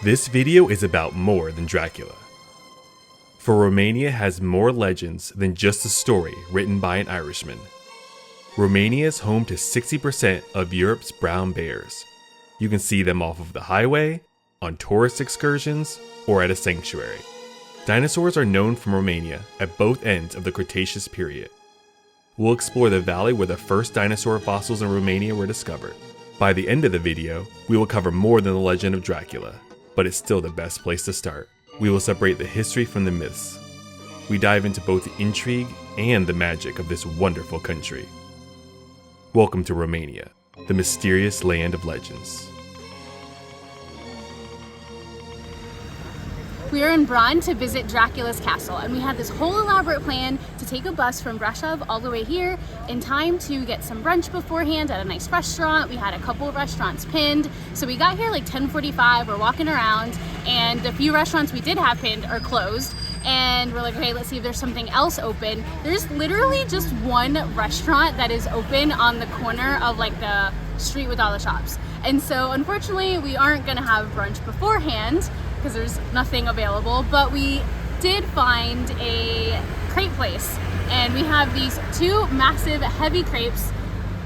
This video is about more than Dracula. For Romania has more legends than just a story written by an Irishman. Romania is home to 60% of Europe's brown bears. You can see them off of the highway, on tourist excursions, or at a sanctuary. Dinosaurs are known from Romania at both ends of the Cretaceous period. We'll explore the valley where the first dinosaur fossils in Romania were discovered. By the end of the video, we will cover more than the legend of Dracula, but it's still the best place to start. We will separate the history from the myths. We dive into both the intrigue and the magic of this wonderful country. Welcome to Romania, the mysterious land of legends. We are in Bran to visit Dracula's castle, and we had this whole elaborate plan to take a bus from Râșnov all the way here in time to get some brunch beforehand at a nice restaurant. We had a couple of restaurants pinned, so we got here like 10:45. We're walking around, and the few restaurants we did have pinned are closed. And we're like, okay, let's see if there's something else open. There's literally just one restaurant that is open on the corner of like the street with all the shops. And so unfortunately, we aren't gonna have brunch beforehand because there's nothing available, but we did find a crepe place, and we have these two massive heavy crepes.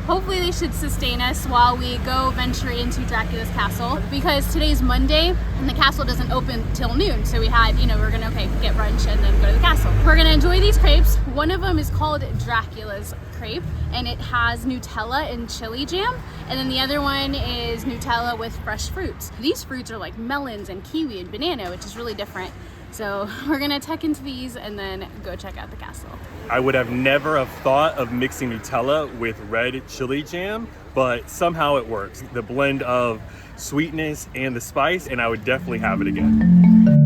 Hopefully they should sustain us while we go venture into Dracula's castle, because today's Monday and the castle doesn't open till noon. So we had, we're gonna, get brunch and then go to the castle. We're gonna enjoy these crepes. One of them is called Dracula's crepe, and it has Nutella and chili jam. And then the other one is Nutella with fresh fruits. These fruits are like melons and kiwi and banana, which is really different. So we're gonna tuck into these and then go check out the castle. I would have never have thought of mixing Nutella with red chili jam, but somehow it works. The blend of sweetness and the spice, and I would definitely have it again.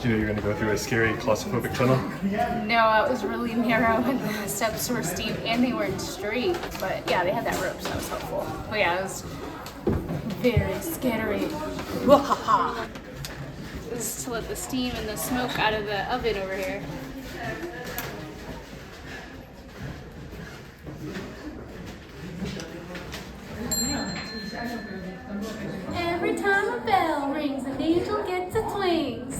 Did you know you're going to go through a scary claustrophobic tunnel? No, it was really narrow and the steps were steep and they weren't straight. But yeah, they had that rope, so that was helpful. But yeah, it was very scary. Wahaha! This is to let the steam and the smoke out of the oven over here. Every time a bell rings, an angel gets its wings.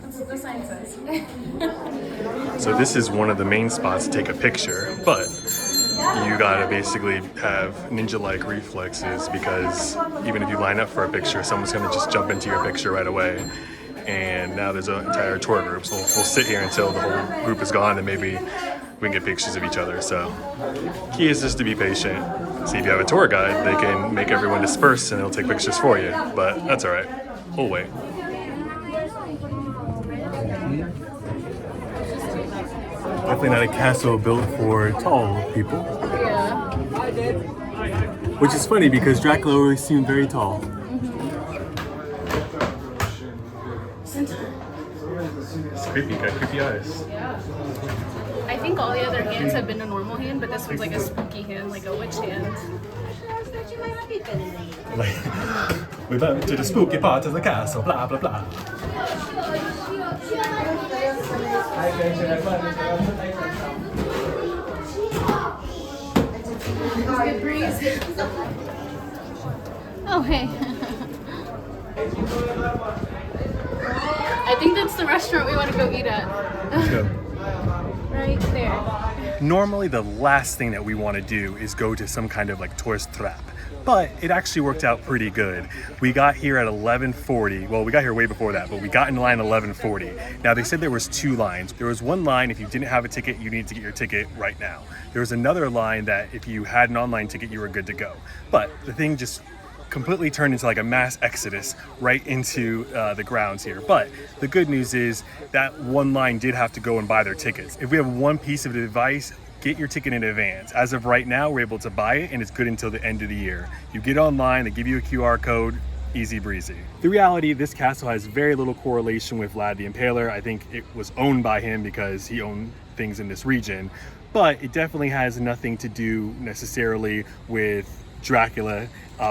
That's what the sign says. So this is one of the main spots to take a picture, but you gotta basically have ninja-like reflexes, because even if you line up for a picture, someone's gonna just jump into your picture right away. And now there's an entire tour group, so we'll sit here until the whole group is gone, and maybe we can get pictures of each other. So key is just to be patient. See, if you have a tour guide, they can make everyone disperse and they'll take pictures for you, but that's all right. We'll wait. Definitely not a castle built for tall people. Yeah. Which is funny because Dracula always seemed very tall. It's creepy, got creepy eyes. I think all the other hands have been a normal hand, but this one's like a spooky hand, like a witch hand. We went to the spooky part of the castle, blah blah blah. Good breeze. Oh, hey. I think that's the restaurant we want to go eat at. Let's go. Right there. Normally the last thing that we want to do is go to some kind of like tourist trap, but it actually worked out pretty good. We got here at 11:40. Well, we got here way before that, but we got in line 11:40. Now they said there was two lines. There was one line if you didn't have a ticket, you needed to get your ticket right now. There was another line that if you had an online ticket, you were good to go. But the thing just completely turned into like a mass exodus right into the grounds here. But the good news is that one line did have to go and buy their tickets. If we have one piece of advice, get your ticket in advance. As of right now, we're able to buy it and it's good until the end of the year. You get online, they give you a QR code, easy breezy. The reality, this castle has very little correlation with Vlad the Impaler. I think it was owned by him because he owned things in this region, but it definitely has nothing to do necessarily with Dracula.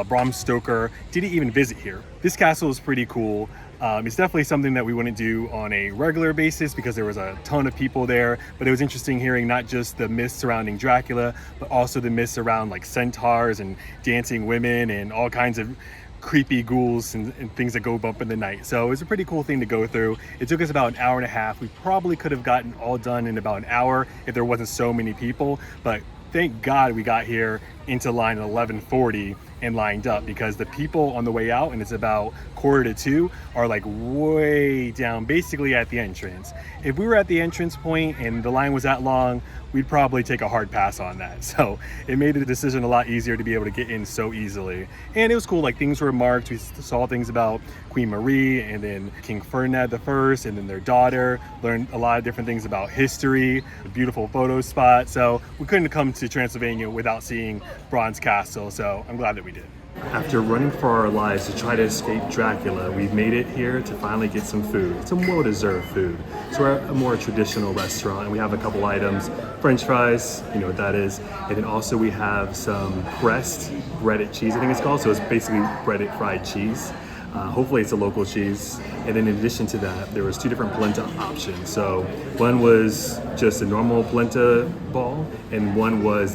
Bram Stoker didn't even visit here. This castle is pretty cool. It's definitely something that we wouldn't do on a regular basis because there was a ton of people there, but it was interesting hearing not just the myths surrounding Dracula, but also the myths around like centaurs and dancing women and all kinds of creepy ghouls and things that go bump in the night. So it was a pretty cool thing to go through. It took us about an hour and a half. We probably could have gotten all done in about an hour if there wasn't so many people, but thank God we got here into line at 11:40 and lined up, because the people on the way out, and it's about 1:45, are like way down basically at the entrance. If we were at the entrance point and the line was that long, we'd probably take a hard pass on that. So it made the decision a lot easier to be able to get in so easily. And it was cool, like things were marked. We saw things about Queen Marie and then King Ferdinand I and then their daughter, learned a lot of different things about history, a beautiful photo spot. So we couldn't come to Transylvania without seeing Bran Castle, so I'm glad that we did. After running for our lives to try to escape Dracula, we've made it here to finally get some food, some well-deserved food. So we're at a more traditional restaurant and we have a couple items, French fries, you know what that is, and then also we have some pressed breaded cheese, I think it's called, so it's basically breaded fried cheese. Hopefully it's a local cheese. And then in addition to that, there was two different polenta options. So one was just a normal polenta ball, and one was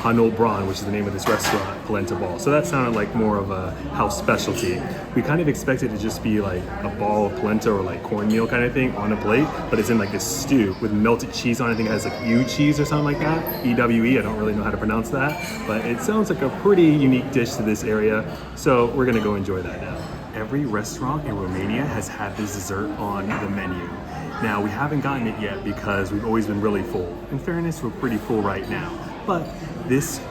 Hanol Bran, which is the name of this restaurant, polenta ball. So that sounded like more of a house specialty. We kind of expected it to just be like a ball of polenta or like cornmeal kind of thing on a plate, but it's in like this stew with melted cheese on it. I think it has like ewe cheese or something like that. EWE, I don't really know how to pronounce that, but it sounds like a pretty unique dish to this area. So we're gonna go enjoy that now. Every restaurant in Romania has had this dessert on the menu. Now, we haven't gotten it yet because we've always been really full. In fairness, we're pretty full right now. But this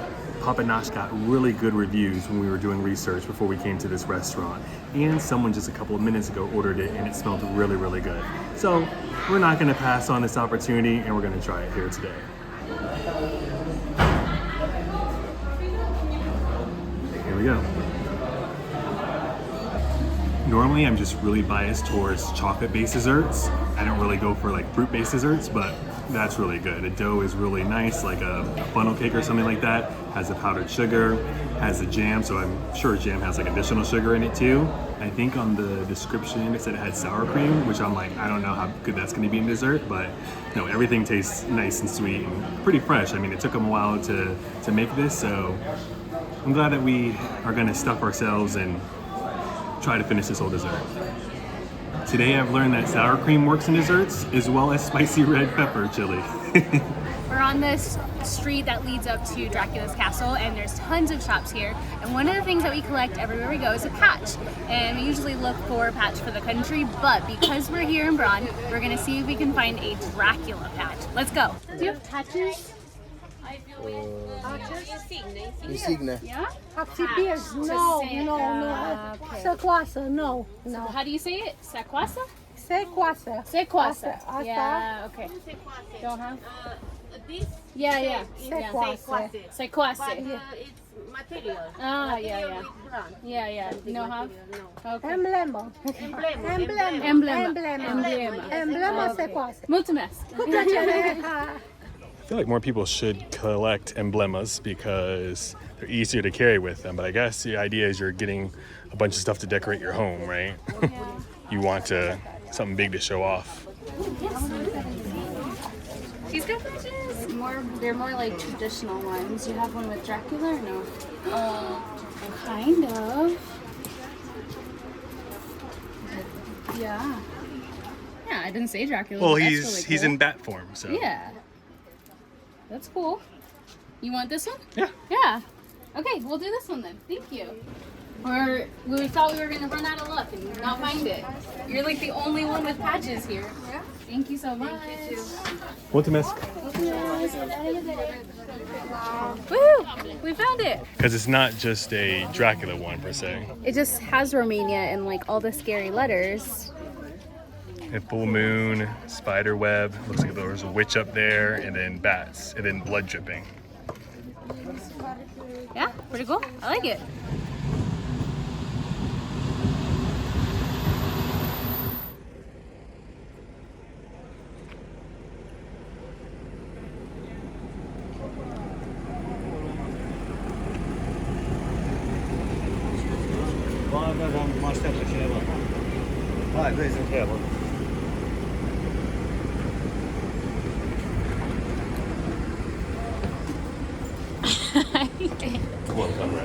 papanash got really good reviews when we were doing research before we came to this restaurant. And someone just a couple of minutes ago ordered it and it smelled really, really good. So we're not gonna pass on this opportunity and we're gonna try it here today. Here we go. Normally, I'm just really biased towards chocolate-based desserts. I don't really go for like fruit-based desserts, but that's really good. The dough is really nice, like a funnel cake or something like that. Has the powdered sugar, has the jam, so I'm sure jam has like additional sugar in it too. I think on the description it said it had sour cream, which I'm like, I don't know how good that's gonna be in dessert, but no, everything tastes nice and sweet and pretty fresh. I mean, it took them a while to make this, so I'm glad that we are gonna stuff ourselves and try to finish this whole dessert. Today I've learned that sour cream works in desserts as well as spicy red pepper chili. We're on this street that leads up to Dracula's castle, and there's tons of shops here. And one of the things that we collect everywhere we go is a patch. And we usually look for a patch for the country, but because we're here in Bran, we're gonna see if we can find a Dracula patch. Let's go. Do you have patches? Insigne. Yeah? Bears, no. Okay. Sequasa, no. How do you say it? Sequasa? Sequasa. Sequasa. Asta. Yeah, okay. Don't have? This Yeah. Sequasa. Sequasa. it's material. Ah, yeah. With bronze. Yeah. No have? No. Okay. Emblema. Emblema Okay. sequasa. Mulțumesc. I feel like more people should collect emblemas because they're easier to carry with them. But I guess the idea is you're getting a bunch of stuff to decorate your home, right? You want something big to show off. She's got patches. They're more like traditional ones. You have one with Dracula or no? Kind of. Yeah. Yeah, I didn't say Dracula. Well, but that's he's really he's cool. in bat form, so Yeah. That's cool. You want this one? Yeah. Yeah. Okay, we'll do this one then. Thank you. We thought we were gonna run out of luck and not find it. You're like the only one with patches here. Yeah. Thank you so much. Mulțumesc. Woo! We found it. Because it's not just a Dracula one per se. It just has Romania and like all the scary letters. A full moon, spider web. Looks like there was a witch up there, and then bats, and then blood dripping. Yeah, pretty cool. I like it.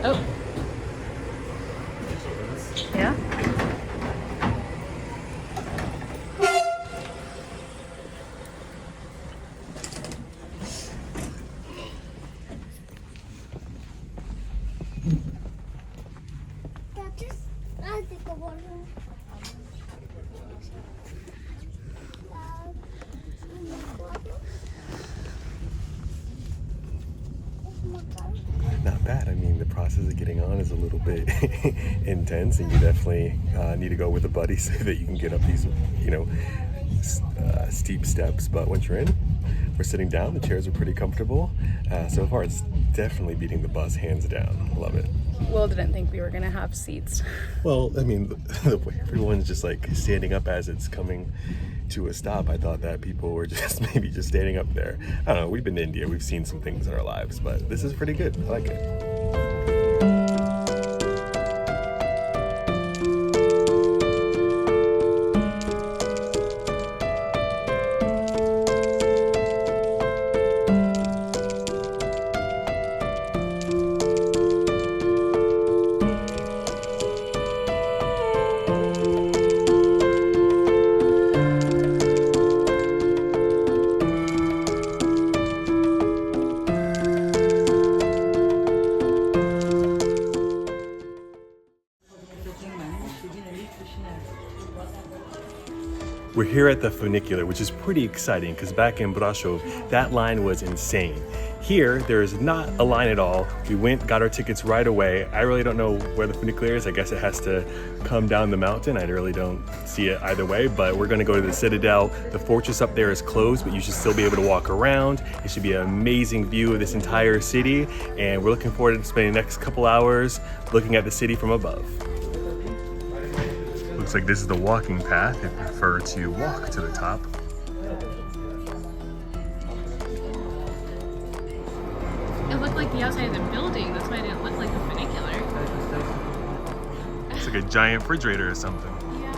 Oh. Yeah? Not bad. I mean, the process of getting on is a little bit intense, and you definitely need to go with a buddy so that you can get up these, steep steps. But once you're in, we're sitting down. The chairs are pretty comfortable. So far, it's definitely beating the bus hands down. Love it. Will didn't think we were gonna have seats. Well, I mean, the way everyone's just like standing up as it's coming to a stop, I thought that people were just maybe just standing up there. I don't know, we've been to India, we've seen some things in our lives, but this is pretty good. I like it. We're here at the funicular, which is pretty exciting because back in Brașov, that line was insane. Here, there's not a line at all. We got our tickets right away. I really don't know where the funicular is. I guess it has to come down the mountain. I really don't see it either way, but we're gonna go to the Citadel. The fortress up there is closed, but you should still be able to walk around. It should be an amazing view of this entire city, and we're looking forward to spending the next couple hours looking at the city from above. Looks like this is the walking path if you prefer to walk to the top. It looked like the outside of the building, that's why it didn't look like a funicular. It's like a giant refrigerator or something. Yeah.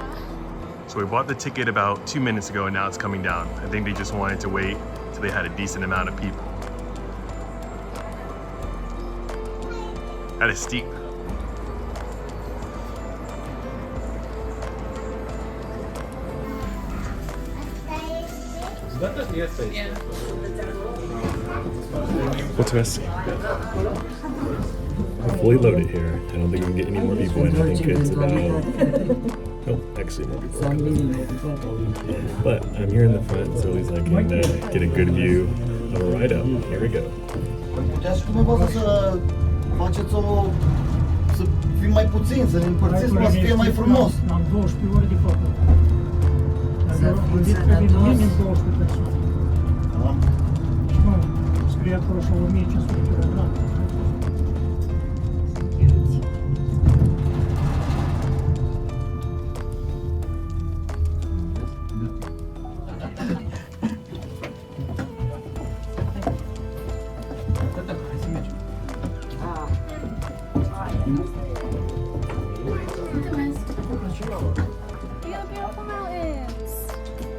So we bought the ticket about 2 minutes ago and now it's coming down. I think they just wanted to wait till they had a decent amount of people. That is steep. Yeah. What's missing? We're fully loaded here. I don't think we can get any more people in. I think it's about... Oh, actually more people are coming. But I'm here in the front, so he's like can get a good view of a ride up. Here we go. Puteți dumneavoastră să faceți să fim mai puțini, să ne împărțiți, să fie mai frumos. Am 12 ore de făcut. Dar am gândit că vin minim 12 persoane. Și nu, scrie acolo și 1500 kg.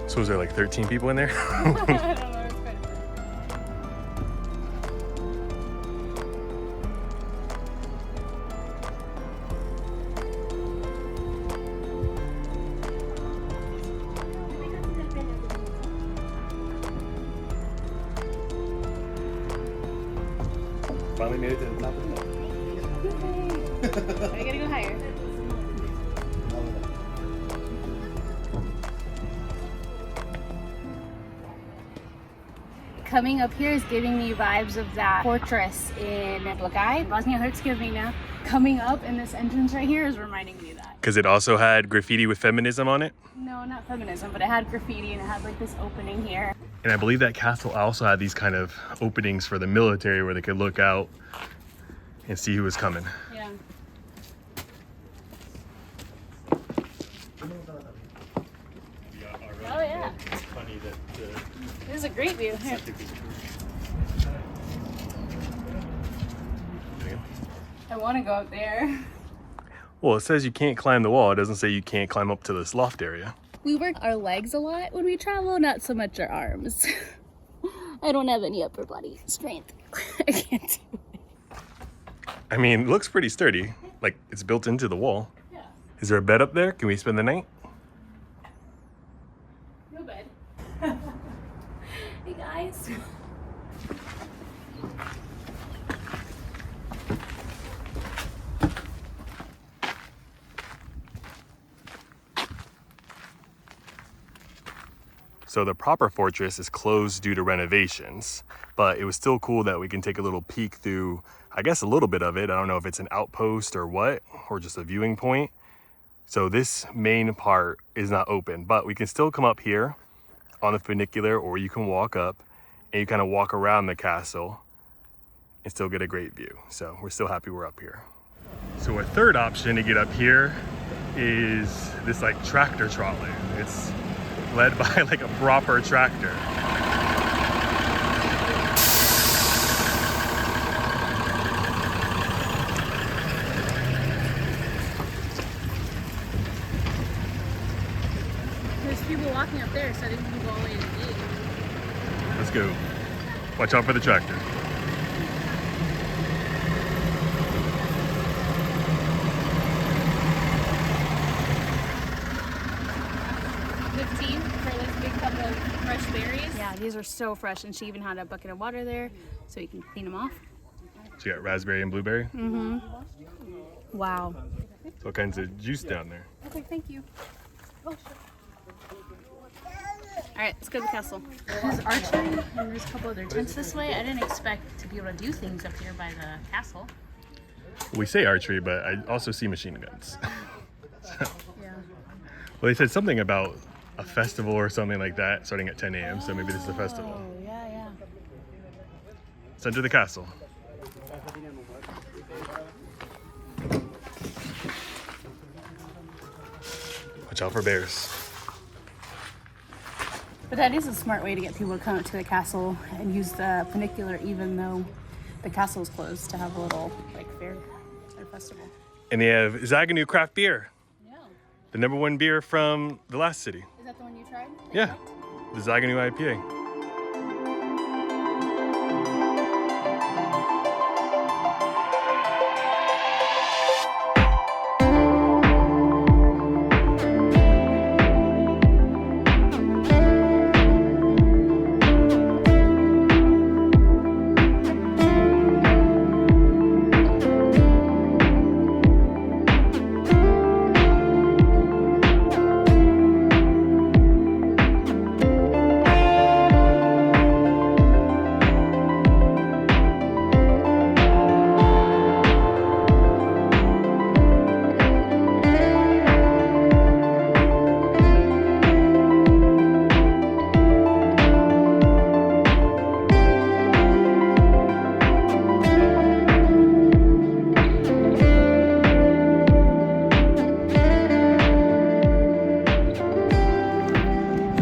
So was there like 13 people in there? Finally made it to the top of the hill. I gotta go higher. Coming up here is giving me vibes of that fortress in Bosnia-Herzegovina. Coming up in this entrance right here is reminding me of that. Because it also had graffiti with feminism on it. No, not feminism, but it had graffiti and it had like this opening here. And I believe that castle also had these kind of openings for the military where they could look out and see who was coming. Yeah. Oh yeah. It's funny that This is a great view. Here. I want to go up there. Well, it says you can't climb the wall. It doesn't say you can't climb up to this loft area. We work our legs a lot when we travel, not so much our arms. I don't have any upper body strength. I can't do it. I mean, it looks pretty sturdy. Like it's built into the wall. Yeah. Is there a bed up there? Can we spend the night? No bed. Hey guys. So the proper fortress is closed due to renovations, but it was still cool that we can take a little peek through, I guess a little bit of it. I don't know if it's an outpost or what, or just a viewing point. So this main part is not open, but we can still come up here on the funicular, or you can walk up and you kind of walk around the castle and still get a great view. So we're still happy we're up here. So our third option to get up here is this like tractor trolley. It's led by like a proper tractor. There's people walking up there, so I think we can go all the way to the gate. Let's go. Watch out for the tractor. Fresh berries. Yeah, these are so fresh, and she even had a bucket of water there so you can clean them off. So you got raspberry and blueberry? Mm-hmm. Wow. So all kinds of juice down there. Okay, thank you. Oh, sure. All right, let's go to the castle. There's archery, and there's a couple other tents this way. I didn't expect to be able to do things up here by the castle. We say archery, but I also see machine guns. Yeah. Well, they said something about a festival or something like that starting at 10 a.m. So maybe this is a festival. Oh, yeah. Let's enter the castle. Watch out for bears. But that is a smart way to get people to come up to the castle and use the funicular, even though the castle is closed, to have a little like fair or festival. And they have Zaganu craft beer, Yeah. the #1 beer from the last city. Is that the one you tried? Yeah, the Zaganu IPA.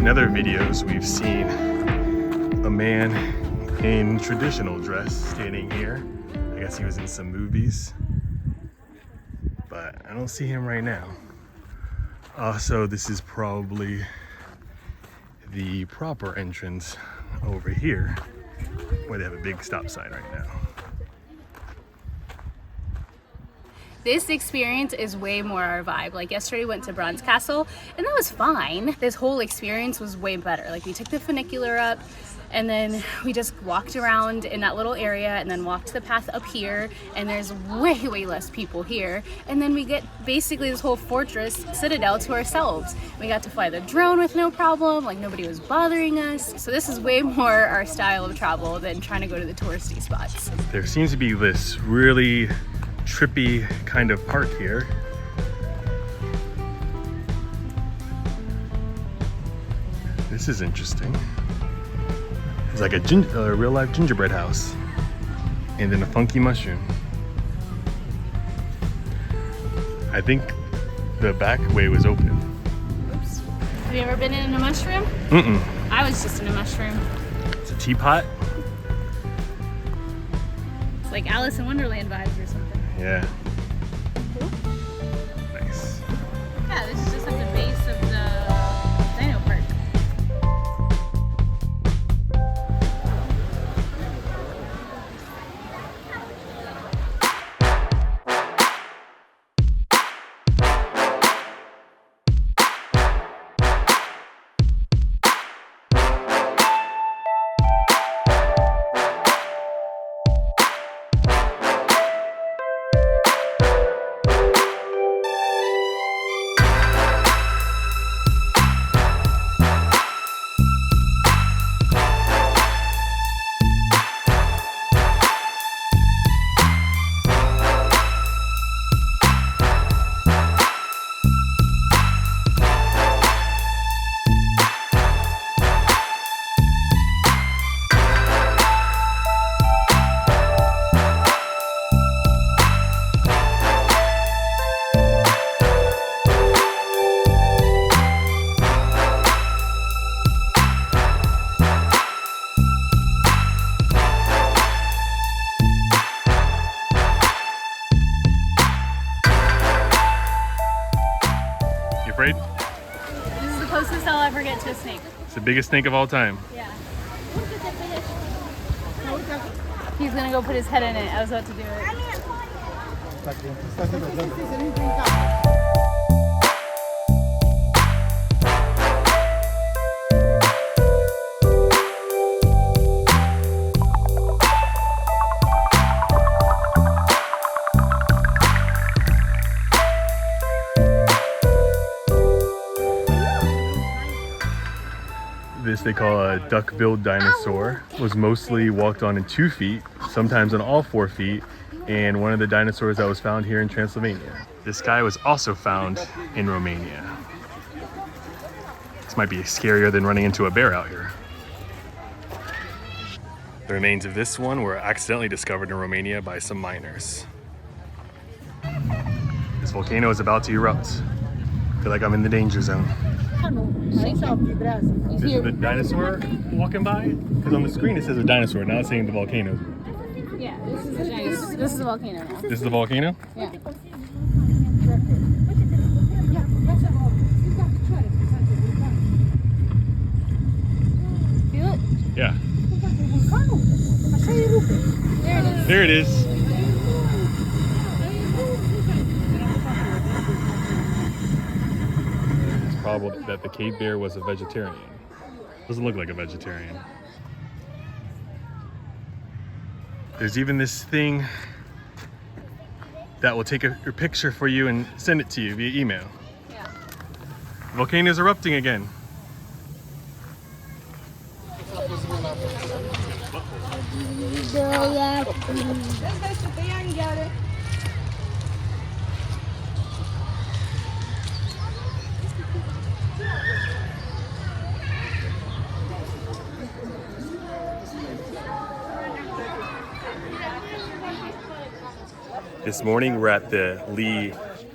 In other videos, we've seen a man in traditional dress standing here. I guess he was in some movies, but I don't see him right now. Also, this is probably the proper entrance over here, where they have a big stop sign right now. This experience is way more our vibe. Like yesterday we went to Bran Castle and that was fine. This whole experience was way better. Like we took the funicular up and then we just walked around in that little area and then walked the path up here, and there's way less people here. And then we get basically this whole fortress citadel to ourselves. We got to fly the drone with no problem, like nobody was bothering us. So this is way more our style of travel than trying to go to the touristy spots. There seems to be this really trippy kind of park here. This is interesting. It's like a real life gingerbread house and then a funky mushroom. I think the back way was open. Oops. Have you ever been in a mushroom? Mm-mm. I was just in a mushroom. It's a teapot. It's like Alice in Wonderland vibes or something. Yeah. Nice. Yeah, this is just at the base of the Dino Park. Afraid? This is the closest I'll ever get to a snake. It's the biggest snake of all time. Yeah. He's gonna go put his head in it. I was about to do it. This they call a duck-billed dinosaur. Was mostly walked on in 2 feet, sometimes on all 4 feet, and one of the dinosaurs that was found here in Transylvania. This guy was also found in Romania. This might be scarier than running into a bear out here. The remains of this one were accidentally discovered in Romania by some miners. This volcano is about to erupt. I feel like I'm in the danger zone. This is the dinosaur walking by? Because on the screen it says a dinosaur, now it's saying the volcano. Yeah, this is a volcano now. This is the volcano? Yeah. Feel it? Yeah. There it is. There it is. It's probable that the cave bear was a vegetarian. Doesn't look like a vegetarian. There's even this thing that will take a picture for you and send it to you via email. Yeah. The volcano is erupting again. This morning we're at the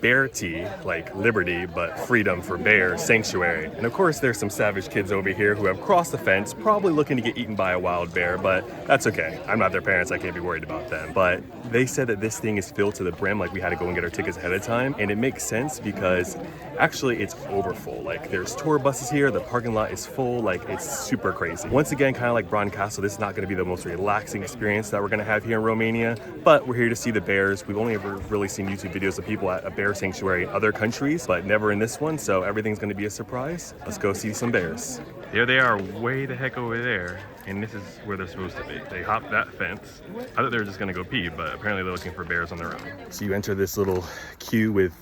Libearty, like liberty, but freedom for bear sanctuary. And of course, there's some savage kids over here who have crossed the fence, probably looking to get eaten by a wild bear, but that's okay. I'm not their parents, I can't be worried about them. But they said that this thing is filled to the brim, like we had to go and get our tickets ahead of time. And it makes sense because actually it's overfull. Like there's tour buses here, the parking lot is full, like it's super crazy. Once again, kind of like Bran Castle, this is not gonna be the most relaxing experience that we're gonna have here in Romania, but we're here to see the bears. We've only ever really seen YouTube videos of people at a bear sanctuary in other countries, but never in this one, so everything's gonna be a surprise. Let's go see some bears. There they are, way the heck over there, and this is where they're supposed to be. They hopped that fence. I thought they were just gonna go pee, but apparently they're looking for bears on their own. So you enter this little queue with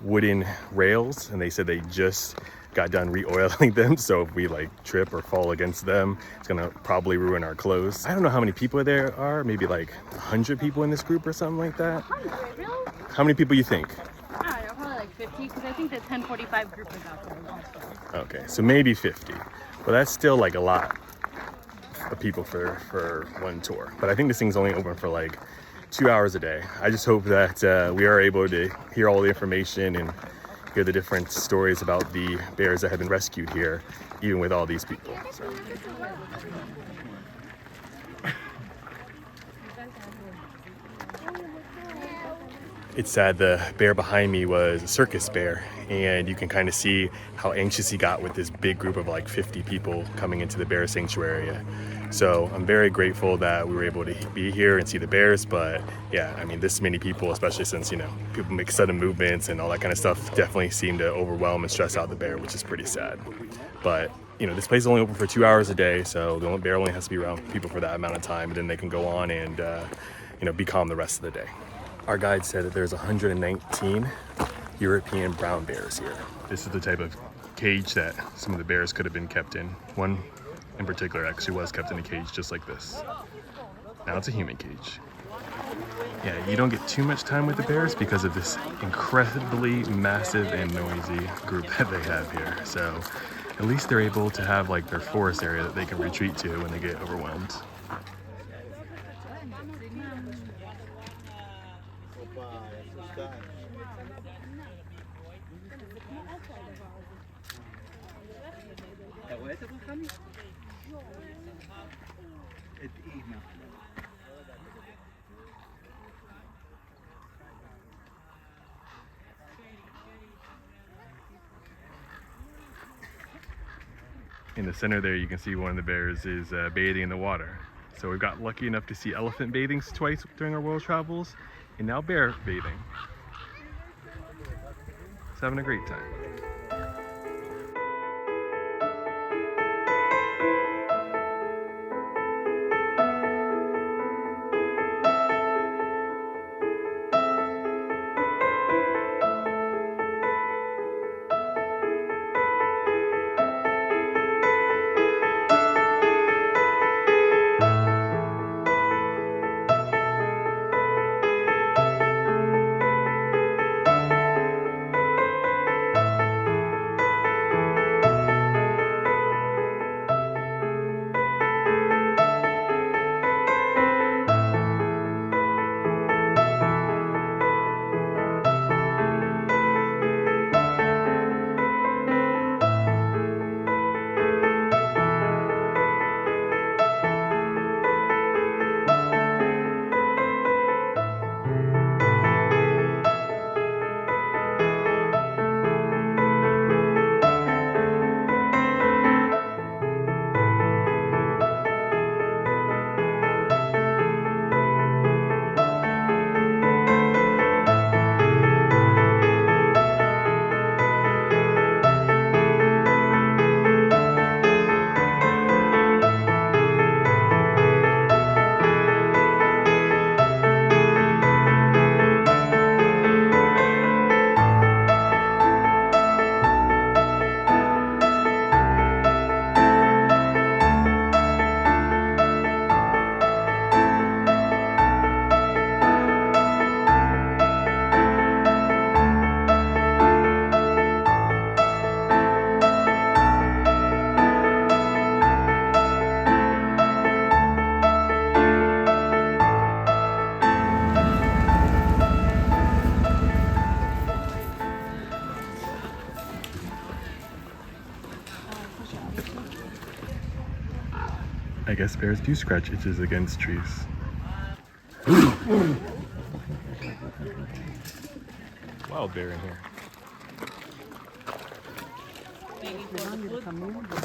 wooden rails, and they said they just got done re-oiling them, so if we like trip or fall against them, it's gonna probably ruin our clothes. I don't know how many people there are, maybe like 100 people in this group or something like that. 100, really? How many people you think? I don't know, probably like 50, because I think the 1045 group is out there also. Okay, so maybe 50. Well, that's still like a lot of people for one tour. But I think this thing's only open for like 2 hours a day. I just hope that we are able to hear all the information and hear the different stories about the bears that have been rescued here, even with all these people. So. It's sad, the bear behind me was a circus bear, and you can kind of see how anxious he got with this big group of like 50 people coming into the bear sanctuary area. So I'm very grateful that we were able to be here and see the bears, but yeah, I mean, this many people, especially since, you know, people make sudden movements and all that kind of stuff, definitely seem to overwhelm and stress out the bear, which is pretty sad. But you know, this place is only open for 2 hours a day, so the bear only has to be around people for that amount of time, and then they can go on and you know, be calm the rest of the day. Our guide said that there's 119 European brown bears here. This is the type of cage that some of the bears could have been kept in. One in particular actually was kept in a cage just like this. Now it's a human cage. Yeah, you don't get too much time with the bears because of this incredibly massive and noisy group that they have here. So at least they're able to have like their forest area that they can retreat to when they get overwhelmed. In the center there, you can see one of the bears is bathing in the water. So we've got lucky enough to see elephant bathing twice during our world travels, and now bear bathing. It's having a great time. I guess bears do scratch itches against trees. Wild bear in here.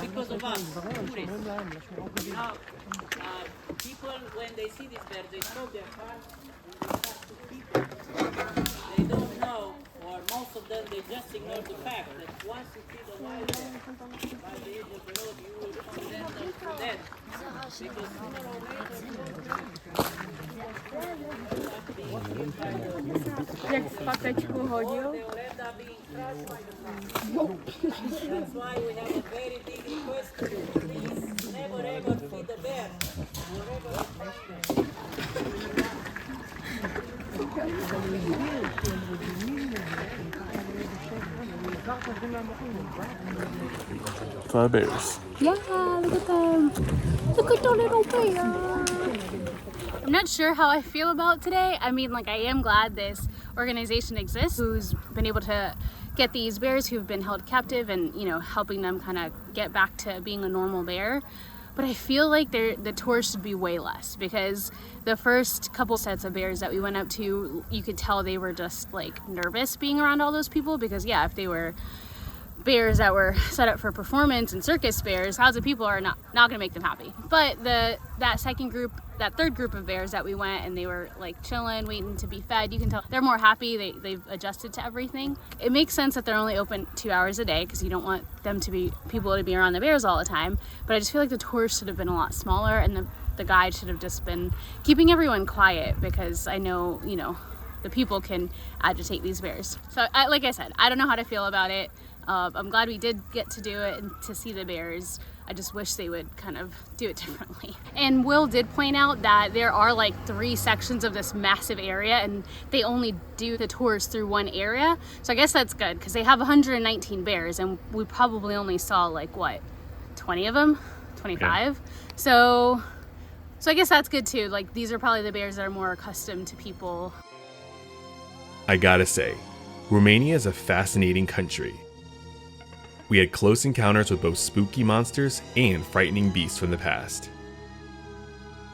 Because of us, tourists. Now, people, when they see this bear, they stop their cars and they start to feed them. They don't know, or most of them, they just ignore the fact that once you feed a wild bear, by the edge of the road, you will condemn them to death. Because sooner or later, Jak z pateczku chodził. they'll end up being crushed by the plant. That's why we have a very big request to you. Please never ever feed a bear. Wherever you find them. Five bears. Yeah, look at them. Look at the little bear. I'm not sure how I feel about today. I mean, like, I am glad this organization exists who's been able to get these bears who've been held captive and, you know, helping them kind of get back to being a normal bear. But I feel like the tours should be way less, because the first couple sets of bears that we went up to, you could tell they were just like nervous being around all those people, because yeah, if they were bears that were set up for performance and circus bears, crowds of people are not gonna make them happy. But that third group of bears that we went, and they were like chilling, waiting to be fed, you can tell they're more happy. They've adjusted to everything. It makes sense that they're only open 2 hours a day, because you don't want people to be around the bears all the time. But I just feel like the tours should have been a lot smaller, and the guide should have just been keeping everyone quiet, because I know, you know, the people can agitate these bears. So like I said, I don't know how to feel about it. I'm glad we did get to do it and to see the bears. I just wish they would kind of do it differently. And Will did point out that there are like 3 sections of this massive area, and they only do the tours through one area. So I guess that's good, because they have 119 bears, and we probably only saw like, what, 20 of them? 25? Yeah. So I guess that's good too. Like, these are probably the bears that are more accustomed to people. I gotta say, Romania is a fascinating country. We had close encounters with both spooky monsters and frightening beasts from the past.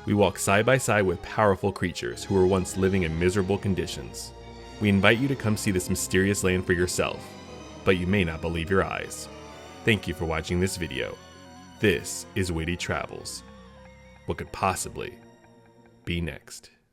We walked side by side with powerful creatures who were once living in miserable conditions. We invite you to come see this mysterious land for yourself, but you may not believe your eyes. Thank you for watching this video. This is WITY Travels. What could possibly be next?